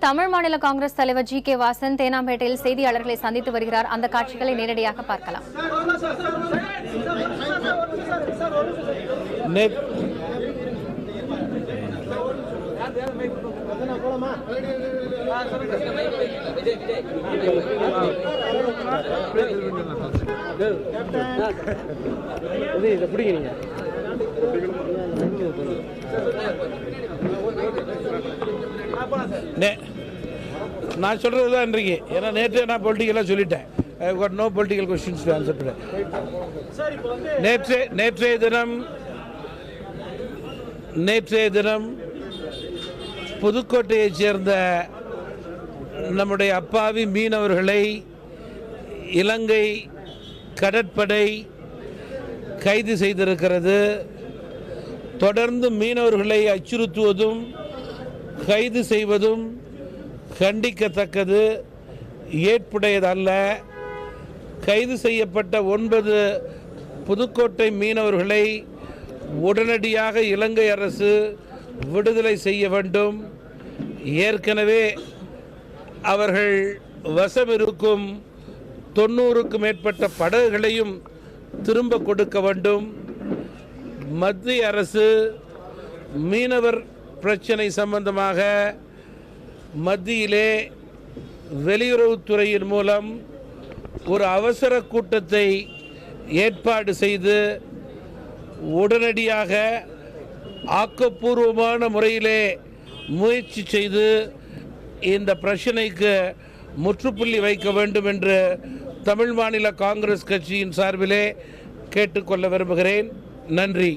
தமிழ் மாநில காங்கிரஸ் தலைவர் ஜி.கே. வாசன் தேனாம்பேட்டையில் செய்தியாளர்களை சந்தித்து வருகிறார். அந்த காட்சிகளை நேரடியாக பார்க்கலாம். நான் சொல்றது தான் இன்றைக்கு. ஏன்னா நேற்று நான் பொலிட்டிக்கலாக சொல்லிட்டேன். I got no political questions to answer today. நேற்றைய தினம் புதுக்கோட்டையைச் சேர்ந்த நம்முடைய அப்பாவி மீனவர்களை இலங்கை கடற்படை கைது செய்திருக்கிறது. தொடர்ந்து மீனவர்களை அச்சுறுத்துவதும் கைது செய்வதும் கண்டிக்கத்தக்கது, ஏற்புடையதல்ல. கைது செய்யப்பட்ட 9 புதுக்கோட்டை மீனவர்களை உடனடியாக இலங்கை அரசு விடுதலை செய்ய வேண்டும். ஏற்கனவே அவர்கள் வசமிருக்கும் 90க்கும் மேற்பட்ட படகுகளையும் திரும்ப கொடுக்க வேண்டும். மத்திய அரசு மீனவர் பிரச்சனை சம்பந்தமாக மத்தியிலே வெளியுறவுத்துறையின் மூலம் ஒரு அவசர கூட்டத்தை ஏற்பாடு செய்து உடனடியாக ஆக்கப்பூர்வமான முறையிலே முயற்சி செய்து இந்த பிரச்சனைக்கு முற்றுப்புள்ளி வைக்க வேண்டும் என்று தமிழ் மாநில காங்கிரஸ் கட்சியின் சார்பிலே கேட்டுக்கொள்ள விரும்புகிறேன். நன்றி.